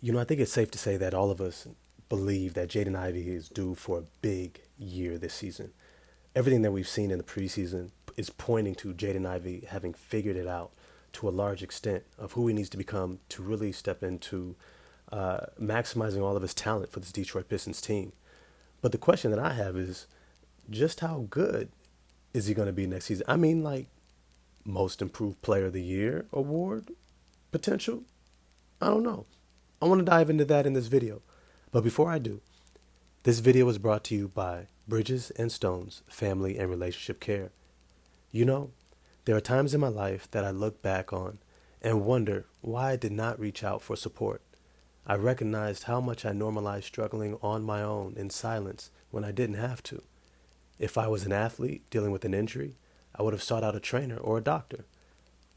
I think it's safe to say that all of us believe that Jaden Ivey is due for a big year this season. Everything that we've seen in the preseason is pointing to Jaden Ivey having figured it out to a large extent of who he needs to become to really step into maximizing all of his talent for this Detroit Pistons team. But the question that I have is just how good is he going to be next season? I mean, like, most improved player of the year award potential? I don't know. I want to dive into that in this video. But before I do, this video is brought to you by Bridges and Stones Family and Relationship Care. You know, there are times in my life that I look back on and wonder why I did not reach out for support. I recognized how much I normalized struggling on my own in silence when I didn't have to. If I was an athlete dealing with an injury, I would have sought out a trainer or a doctor.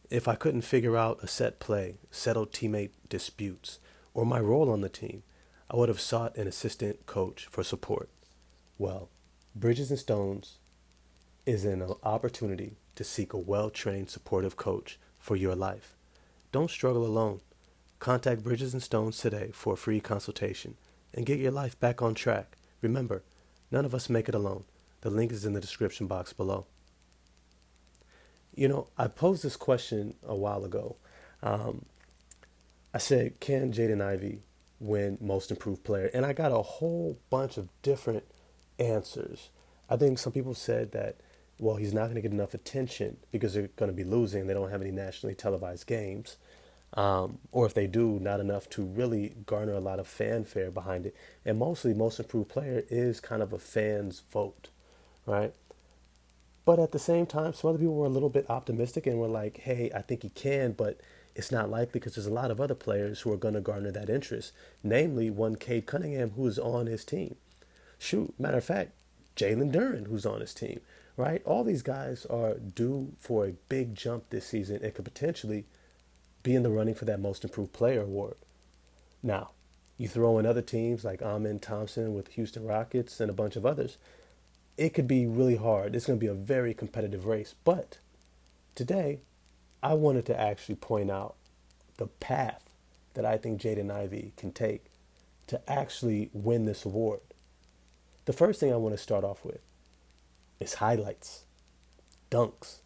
If I couldn't figure out a set play, settle teammate disputes, or my role on the team, I would have sought an assistant coach for support. Well, Bridges and Stones is an opportunity to seek a well-trained supportive coach for your life. Don't struggle alone. Contact Bridges and Stones today for a free consultation and get your life back on track. Remember, none of us make it alone. The link is in the description box below. I posed this question a while ago. I said, can Jaden Ivey win Most Improved Player? And I got a whole bunch of different answers. I think some people said that, well, he's not going to get enough attention because they're going to be losing. They don't have any nationally televised games. Or if they do, not enough to really garner a lot of fanfare behind it. And mostly, Most Improved Player is kind of a fan's vote, right? But at the same time, some other people were a little bit optimistic and were like, hey, I think he can, but it's not likely because there's a lot of other players who are going to garner that interest. Namely, one Cade Cunningham, who is on his team. Shoot, matter of fact, Jalen Duren, who's on his team, right? All these guys are due for a big jump this season and could potentially be in the running for that Most Improved Player award. Now, you throw in other teams like Amen Thompson with Houston Rockets and a bunch of others, it could be really hard. It's going to be a very competitive race. But today, I wanted to actually point out the path that I think Jaden Ivey can take to actually win this award. The first thing I want to start off with is highlights, dunks,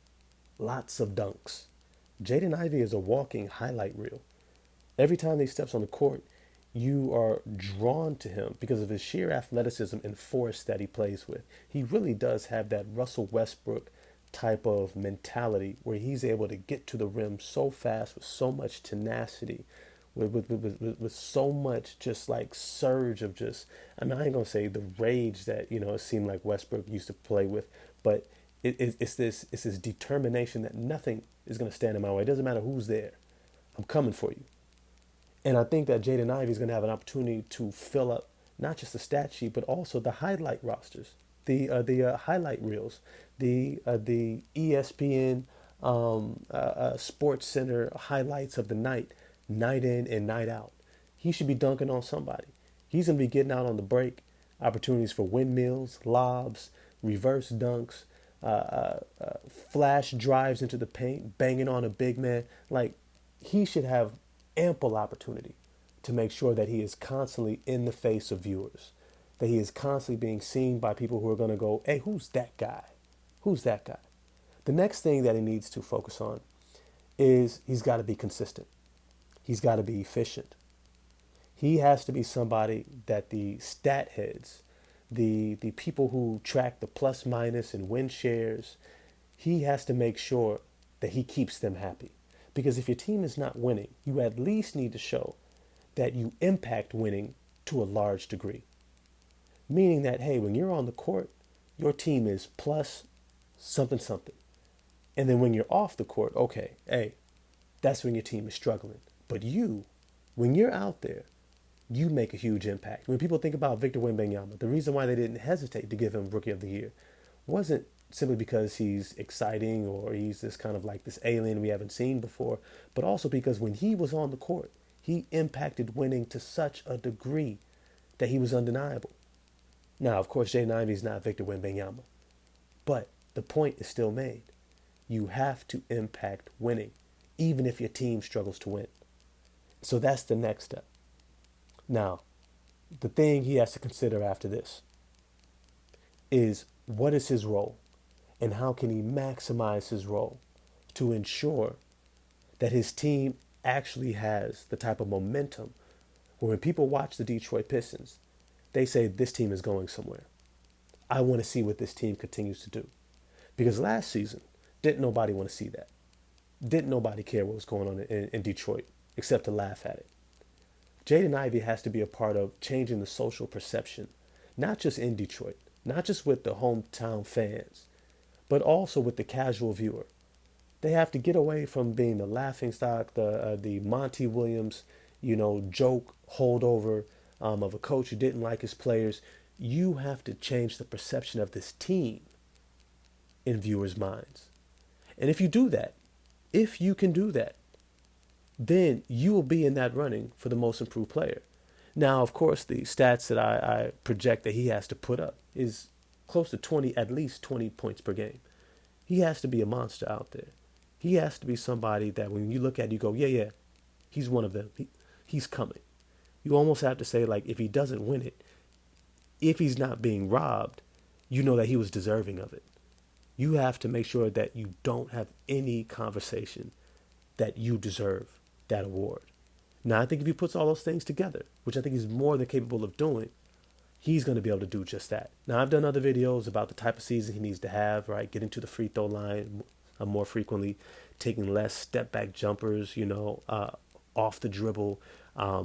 lots of dunks. Jaden Ivey is a walking highlight reel. Every time he steps on the court, you are drawn to him because of his sheer athleticism and force that he plays with. He really does have that Russell Westbrook type of mentality where he's able to get to the rim so fast with so much tenacity, with so much just like surge of just, I mean, I ain't going to say the rage that, it seemed like Westbrook used to play with, but it's this determination that nothing is going to stand in my way. It doesn't matter who's there. I'm coming for you. And I think that Jaden Ivey is going to have an opportunity to fill up not just the stat sheet, but also the highlight rosters, the highlight reels, the ESPN Sports Center highlights of the night in and night out. He should be dunking on somebody. He's going to be getting out on the break, opportunities for windmills, lobs, reverse dunks, flash drives into the paint, banging on a big man. Like, he should have ample opportunity to make sure that he is constantly in the face of viewers, that he is constantly being seen by people who are going to go, hey, who's that guy? Who's that guy? The next thing that he needs to focus on is he's got to be consistent. He's got to be efficient. He has to be somebody that the stat heads, the people who track the plus minus and win shares, he has to make sure that he keeps them happy. Because if your team is not winning, you at least need to show that you impact winning to a large degree. Meaning that, hey, when you're on the court, your team is plus something, something. And then when you're off the court, okay, hey, that's when your team is struggling. But you, when you're out there, you make a huge impact. When people think about Victor Wembanyama, the reason why they didn't hesitate to give him Rookie of the Year wasn't simply because he's exciting or he's this kind of like this alien we haven't seen before, but also because when he was on the court, he impacted winning to such a degree that he was undeniable. Now, of course, Jaden Ivey is not Victor Wembanyama, but the point is still made. You have to impact winning, even if your team struggles to win. So that's the next step. Now, the thing he has to consider after this is what is his role and how can he maximize his role to ensure that his team actually has the type of momentum where when people watch the Detroit Pistons, they say this team is going somewhere. I want to see what this team continues to do. Because last season, didn't nobody want to see that. Didn't nobody care what was going on in Detroit except to laugh at it. Jaden Ivey has to be a part of changing the social perception, not just in Detroit, not just with the hometown fans, but also with the casual viewer. They have to get away from being the laughingstock, the Monty Williams, joke holdover of a coach who didn't like his players. You have to change the perception of this team in viewers' minds. And if you do that, if you can do that, then you will be in that running for the most improved player. Now, of course, the stats that I project that he has to put up is close to 20, at least 20 points per game. He has to be a monster out there. He has to be somebody that when you look at it, you go, yeah, he's one of them. He's coming. You almost have to say, like, if he doesn't win it, if he's not being robbed, you know that he was deserving of it. You have to make sure that you don't have any conversation that you deserve that award. Now, I think if he puts all those things together, which I think he's more than capable of doing, he's going to be able to do just that. Now, I've done other videos about the type of season he needs to have, right? Getting to the free throw line more frequently, taking less step back jumpers, off the dribble,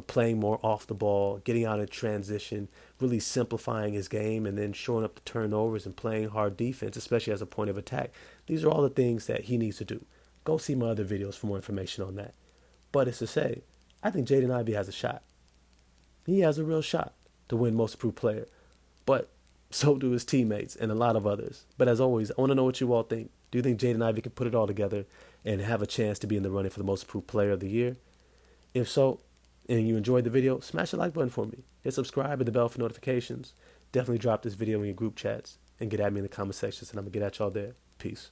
playing more off the ball, getting out of transition, really simplifying his game, and then showing up the turnovers and playing hard defense, especially as a point of attack. These are all the things that he needs to do. Go see my other videos for more information on that. But it's to say, I think Jaden Ivey has a shot. He has a real shot to win Most Improved Player. But so do his teammates and a lot of others. But as always, I want to know what you all think. Do you think Jaden Ivey can put it all together and have a chance to be in the running for the Most Improved Player of the Year? If so, and you enjoyed the video, smash the like button for me. Hit subscribe and the bell for notifications. Definitely drop this video in your group chats and get at me in the comment sections, and I'm going to get at y'all there. Peace.